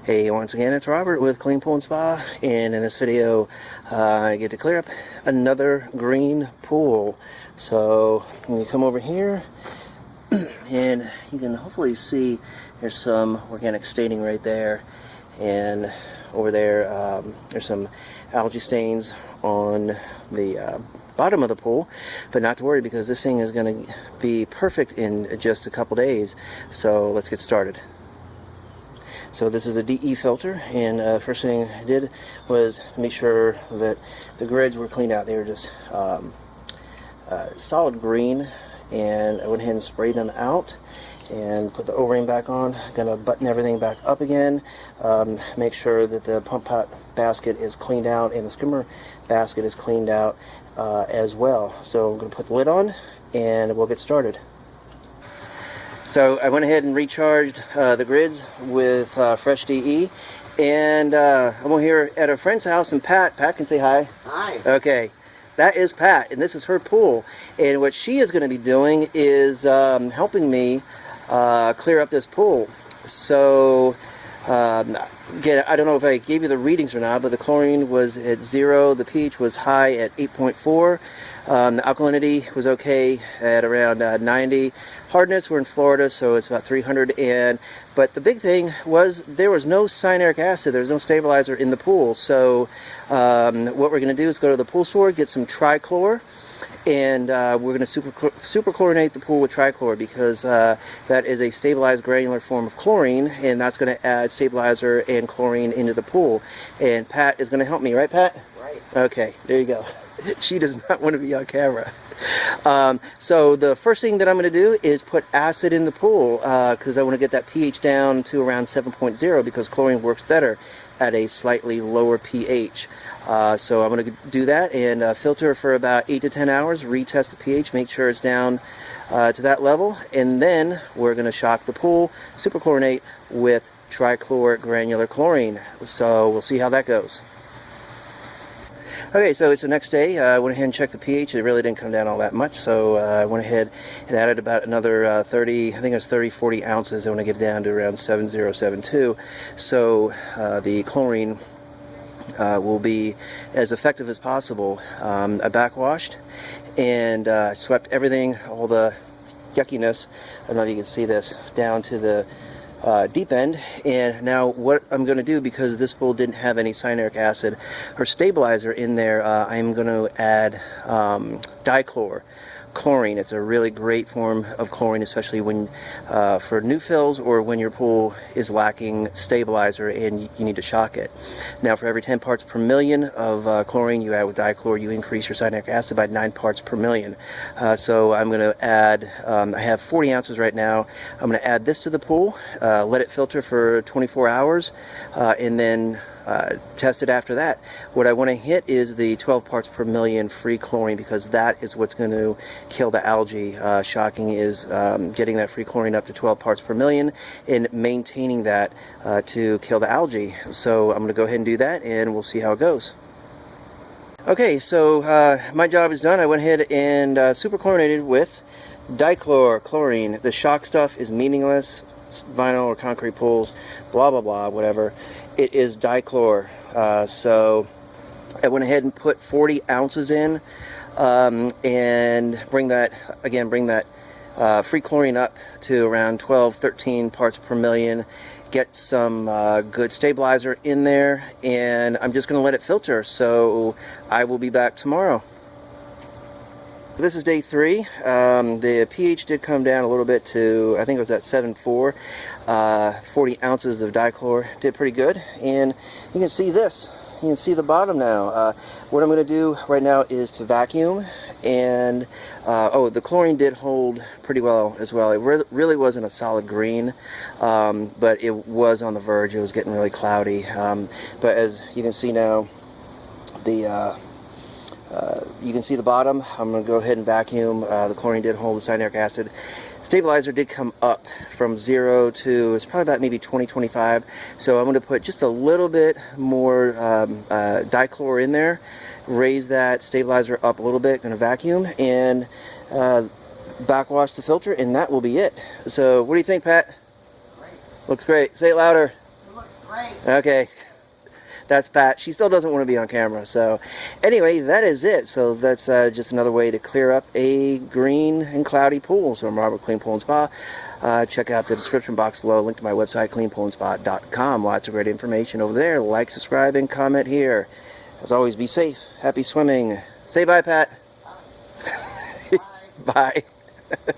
Hey, once again, it's Robert with Clean Pool and Spa, and in this video I get to clear up another green pool. So when you come over here, and you can hopefully see there's some organic staining right there, and over there there's some algae stains on the bottom of the pool, but not to worry because this thing is going to be perfect in just a couple days. So let's get started. So this is a DE filter, and first thing I did was make sure that the grids were cleaned out. They were just solid green, and I went ahead and sprayed them out and put the O-ring back on. Gonna button everything back up again, make sure that the pump pot basket is cleaned out and the skimmer basket is cleaned out as well. So I'm gonna put the lid on and we'll get started. So I went ahead and recharged the grids with fresh DE, and I'm over here at a friend's house, and Pat can say hi. Hi. Okay, that is Pat, and this is her pool, and what she is going to be doing is helping me clear up this pool. So again, I don't know if I gave you the readings or not, but the chlorine was at 0, the pH was high at 8.4, the alkalinity was okay at around 90. Hardness, we're in Florida, so it's about 300. But the big thing was there was no cyanuric acid. There was no stabilizer in the pool. So what we're going to do is go to the pool store, get some tricor, and we're going to super chlorinate the pool with tricor, because that is a stabilized granular form of chlorine, and that's going to add stabilizer and chlorine into the pool. And Pat is going to help me, right, Pat? Right. Okay, there you go. She does not want to be on camera. So the first thing that I'm going to do is put acid in the pool, because I want to get that pH down to around 7.0, because chlorine works better at a slightly lower pH. So I'm going to do that and filter for about 8 to 10 hours, retest the pH, make sure it's down to that level, and then we're going to shock the pool, super chlorinate with trichlor granular chlorine. So we'll see how that goes. Okay, so it's the next day. I went ahead and checked the pH. It really didn't come down all that much, so I went ahead and added about another 30, I think it was 30-40 ounces. I want to get down to around 7072. So the chlorine will be as effective as possible. I backwashed and swept everything, all the yuckiness, I don't know if you can see this, down to the deep end. And now what I'm going to do, because this pool didn't have any cyanuric acid or stabilizer in there, I'm going to add dichlor chlorine. It's a really great form of chlorine, especially when for new fills or when your pool is lacking stabilizer and you need to shock it. Now for every 10 parts per million of chlorine you add with dichlor, you increase your cyanuric acid by 9 parts per million. So I'm going to add, I have 40 ounces right now. I'm going to add this to the pool, let it filter for 24 hours, and then test it after that. What I want to hit is the 12 parts per million free chlorine, because that is what's going to kill the algae. Shocking is getting that free chlorine up to 12 parts per million and maintaining that to kill the algae. So I'm going to go ahead and do that, and we'll see how it goes. Okay, so my job is done. I went ahead and super chlorinated with dichlor chlorine. The shock stuff is meaningless. Vinyl or concrete pools, blah blah blah, whatever. It is dichlor. So I went ahead and put 40 ounces in, and bring that free chlorine up to around 12-13 parts per million. Get some good stabilizer in there, and I'm just going to let it filter. So I will be back tomorrow. This is day 3. The pH did come down a little bit to, I think it was at 7.4. 40 ounces of dichlor did pretty good, and you can see this. You can see the bottom now. What I'm going to do right now is to vacuum, and oh, the chlorine did hold pretty well as well. It really wasn't a solid green, but it was on the verge. It was getting really cloudy. But as you can see now, you can see the bottom. I'm going to go ahead and vacuum. The chlorine did hold the cyanuric acid. Stabilizer did come up from 0 to, it's probably about maybe 20-25. So I'm going to put just a little bit more dichlor in there, raise that stabilizer up a little bit, going to vacuum, and backwash the filter, and that will be it. So what do you think, Pat? Great. Looks great. Say it louder. It looks great. Okay. That's Pat. She still doesn't want to be on camera. So anyway, that is it. So that's just another way to clear up a green and cloudy pool. So I'm Robert, Clean Pool and Spa. Check out the description box below. Link to my website, cleanpoolandspa.com. Lots of great information over there. Like, subscribe, and comment here. As always, be safe. Happy swimming. Say bye, Pat. Bye. Bye.